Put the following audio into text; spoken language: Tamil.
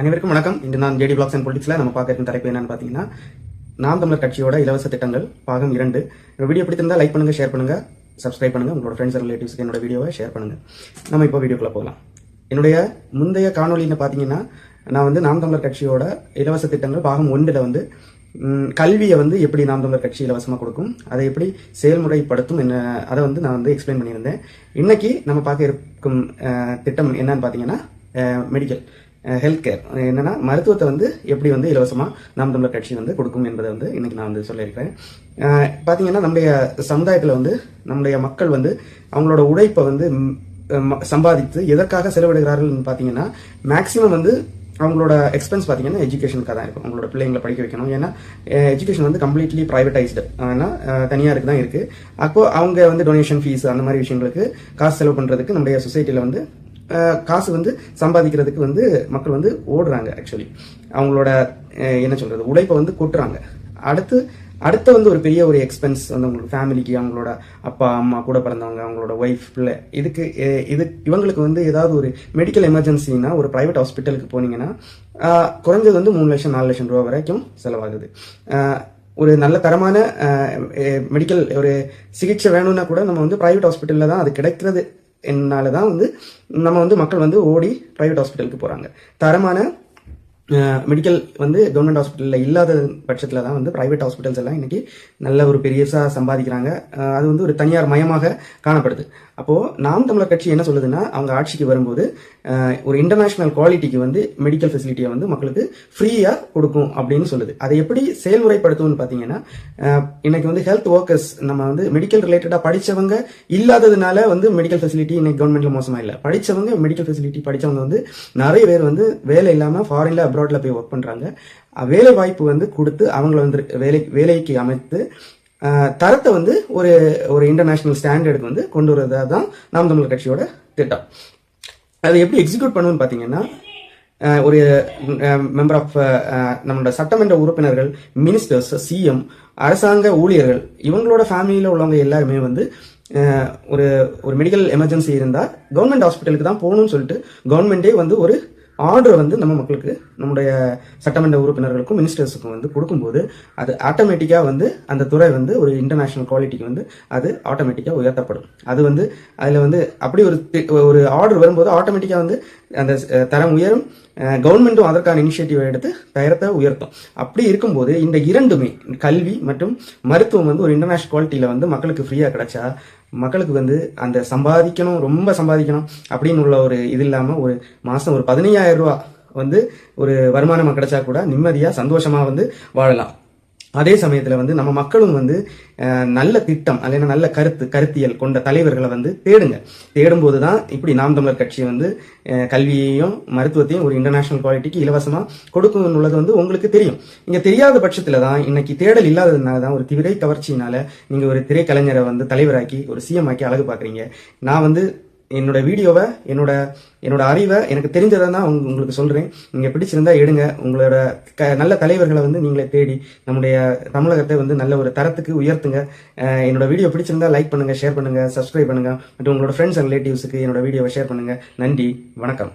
அனைவருக்கும் வணக்கம். இன்று நான் ஜேடி பிளாக்ஸ் அண்ட் பொலிட்டிக்ஸ்ல நம்ம பார்க்க இருக்கும் தலைப்பு என்னன்னு பாத்தீங்கன்னா, நாம் தமிழர் கட்சியோட இலவச திட்டங்கள் பாகம் 2. வீடியோ பிடித்திருந்தா லைக் பண்ணுங்க, ஷேர் பண்ணுங்க, சப்ஸ்கிரைப் பண்ணுங்க, உங்களோட ஃப்ரெண்ட்ஸ் அண்ட் ரிலேட்டிவ்ஸ்க்கு என்னோட வீடியோவை ஷேர் பண்ணுங்க. நம்ம இப்போ வீடியோக்குள்ள போகலாம். என்னுடைய முந்தைய காணொலின்னு பாத்தீங்கன்னா, நான் வந்து நாம் தமிழர் கட்சியோட இலவச திட்டங்கள் பாகம் 1ல வந்து கல்வியை வந்து எப்படி நாம் தமிழர் கட்சி இலவசமாக கொடுக்கும், அதை எப்படி செயல்முறைப்படுத்தும் என்ன, அதை வந்து நான் வந்து எக்ஸ்பிளைன் பண்ணியிருந்தேன். இன்னைக்கு நம்ம பார்க்க இருக்கும் திட்டம் என்னன்னு பார்த்தீங்கன்னா, மெடிக்கல் ஹெல்த் கேர், என்னன்னா மருத்துவத்தை வந்து எப்படி வந்து இலவசமாக நாம் தமிழர் கட்சி வந்து கொடுக்கும் என்பதை வந்து இன்னைக்கு நான் வந்து சொல்லியிருக்கிறேன். பார்த்தீங்கன்னா, நம்முடைய சமுதாயத்தில் வந்து நம்முடைய மக்கள் வந்து அவங்களோட உழைப்பை வந்து சம்பாதித்து எதற்காக செலவிடுகிறார்கள் பார்த்தீங்கன்னா, மேக்சிமம் வந்து அவங்களோட எக்ஸ்பென்ஸ் பார்த்தீங்கன்னா எஜுகேஷனுக்காக தான் இருக்கும். அவங்களோட பிள்ளைங்களை படிக்க வைக்கணும். ஏன்னா எஜுகேஷன் வந்து கம்ப்ளீட்லி ப்ரைவேட்டைஸ்டு, ஆனால் தனியாருக்கு தான் இருக்குது. அப்போ அவங்க வந்து டொனேஷன் ஃபீஸ் அந்த மாதிரி விஷயங்களுக்கு காசு செலவு பண்ணுறதுக்கு நம்முடைய சொசைட்டியில் வந்து காசு வந்து சம்பாதிக்கிறதுக்கு வந்து மக்கள் வந்து ஓடுறாங்க. ஆக்சுவலி அவங்களோட என்ன சொல்றது, உழைப்பை வந்து கொட்டுறாங்க. அடுத்த வந்து ஒரு பெரிய ஒரு எக்ஸ்பென்ஸ் வந்து உங்களுக்கு ஃபேமிலிக்கு, அவங்களோட அப்பா அம்மா கூட பிறந்தவங்க, அவங்களோட ஒய்ஃப், பிள்ளை, இவங்களுக்கு வந்து ஏதாவது ஒரு மெடிக்கல் எமர்ஜென்சினா ஒரு பிரைவேட் ஹாஸ்பிட்டலுக்கு போனீங்கன்னா குறைஞ்சது வந்து 3 லட்சம் 4 லட்சம் ரூபா வரைக்கும் செலவாகுது. ஒரு நல்ல தரமான மெடிக்கல் ஒரு சிகிச்சை வேணும்னா கூட நம்ம வந்து பிரைவேட் ஹாஸ்பிட்டலில் தான் அது கிடைக்கிறது. என்னாலதான் வந்து நம்ம வந்து மக்கள் வந்து ஓடி பிரைவேட் ஹாஸ்பிட்டலுக்கு போறாங்க. தரமான மெடிக்கல் வந்து கவர்மெண்ட் ஹாஸ்பிட்டலில் இல்லாத பட்சத்தில் தான் வந்து பிரைவேட் ஹாஸ்பிட்டல்ஸ் எல்லாம் இன்னைக்கு நல்ல ஒரு பெரியசா சம்பாதிக்கிறாங்க. அது வந்து ஒரு தனியார் மயமாக காணப்படுது. அப்போ நாம் தமிழர் கட்சி என்ன சொல்லுதுன்னா, அவங்க ஆட்சிக்கு வரும்போது ஒரு இன்டர்நேஷனல் குவாலிட்டிக்கு வந்து மெடிக்கல் ஃபெசிலிட்டியை வந்து மக்களுக்கு ஃப்ரீயா கொடுக்கும் அப்படின்னு சொல்லுது. அதை எப்படி செயல்முறைப்படுத்தும்னு பாத்தீங்கன்னா, இன்னைக்கு வந்து ஹெல்த் ஒர்க்கர்ஸ், நம்ம வந்து மெடிக்கல் ரிலேட்டடா படிச்சவங்க இல்லாததுனால வந்து மெடிக்கல் ஃபெசிலிட்டி இன்னைக்கு கவர்மெண்ட்ல மோசமா இல்லை. படிச்சவங்க மெடிக்கல் ஃபெசிலிட்டி படிச்சவங்க வந்து நிறைய பேர் வந்து வேலை இல்லாம ஃபாரின்ல அப்ராட்ல போய் ஒர்க் பண்றாங்க. வேலை வாய்ப்பு வந்து கொடுத்து அவங்கள வந்து வேலைக்கு அமைத்து தரத்தை வந்து ஒரு இன்டர்நேஷனல் ஸ்டாண்டர்டுக்கு வந்து கொண்டு வரதா தான் நாம் தமிழர் கட்சியோட திட்டம். அதை எப்படி எக்ஸிக்யூட் பண்ணுன்னு பாத்தீங்கன்னா, ஒரு மெம்பர் ஆஃப் நம்மளோட சட்டமன்ற உறுப்பினர்கள், மினிஸ்டர்ஸ், சிஎம், அரசாங்க ஊழியர்கள், இவங்களோட ஃபேமிலியில உள்ளவங்க எல்லாருமே வந்து ஒரு மெடிக்கல் எமர்ஜென்சி இருந்தா கவர்மெண்ட் ஹாஸ்பிட்டலுக்கு தான் போகணும்னு சொல்லிட்டு கவர்மெண்டே வந்து ஒரு ஆர்டர் வந்து நம்ம மக்களுக்கு, நம்முடைய சட்டமன்ற உறுப்பினர்களுக்கும் மினிஸ்டர்ஸுக்கும் வந்து கொடுக்கும்போது அது ஆட்டோமேட்டிக்கா வந்து அந்த துறை வந்து ஒரு இன்டர்நேஷனல் குவாலிட்டிக்கு வந்து அது ஆட்டோமேட்டிக்கா உயர்த்தப்படும். அது வந்து அதுல வந்து அப்படி ஒரு ஆர்டர் வரும்போது ஆட்டோமேட்டிக்கா வந்து அந்த தரம் உயரும். கவர்மெண்ட்டும் அதற்கான இனிஷியேட்டிவ் எடுத்து தரத்தை உயர்த்தும். அப்படி இருக்கும்போது இந்த இரண்டுமே, கல்வி மற்றும் மருத்துவம் வந்து ஒரு இன்டர்நேஷனல் குவாலிட்டியில வந்து மக்களுக்கு ஃப்ரீயா கிடைச்சா மக்களுக்கு வந்து அந்த சம்பாதிக்கணும், ரொம்ப சம்பாதிக்கணும் அப்படின்னு உள்ள ஒரு இது இல்லாம ஒரு மாசம் ஒரு 15,000 ரூபா வந்து ஒரு வருமானம் கிடைச்சா கூட நிம்மதியா சந்தோஷமா வந்து வாழலாம். அதே சமயத்துல வந்து நம்ம மக்களும் வந்து நல்ல திட்டம் அல்லது நல்ல கருத்தியல் கொண்ட தலைவர்களை வந்து தேடும் போதுதான் இப்படி நாம் தமிழர் கட்சி வந்து கல்வியையும் மருத்துவத்தையும் ஒரு இன்டர்நேஷனல் குவாலிட்டிக்கு இலவசமா கொடுக்கும் உள்ளது வந்து உங்களுக்கு தெரியும். நீங்க தெரியாத பட்சத்துல தான் இன்னைக்கு தேடல் இல்லாததுனாலதான் ஒரு திரை கவர்ச்சியினால நீங்க ஒரு திரைக்கலைஞரை வந்து தலைவராக்கி ஒரு சிஎம் ஆக்கி அழகு பாக்குறீங்க. நான் வந்து என்னோட வீடியோவை, என்னோட அறிவை, எனக்கு தெரிஞ்சதை தான் உங்களுக்கு சொல்றேன். நீங்க பிடிச்சிருந்தா எடுங்க. உங்களோட நல்ல தலைவர்களை வந்து நீங்களே தேடி நம்முடைய தமிழகத்தை வந்து நல்ல ஒரு தரத்துக்கு உயர்த்துங்க. என்னோட வீடியோ பிடிச்சிருந்தா லைக் பண்ணுங்க, ஷேர் பண்ணுங்க, சப்ஸ்கிரைப் பண்ணுங்க மற்றும் உங்களோட ஃப்ரெண்ட்ஸ் அண்ட் ரிலேட்டிவ்ஸுக்கு என்னோட வீடியோவை ஷேர் பண்ணுங்க. நன்றி, வணக்கம்.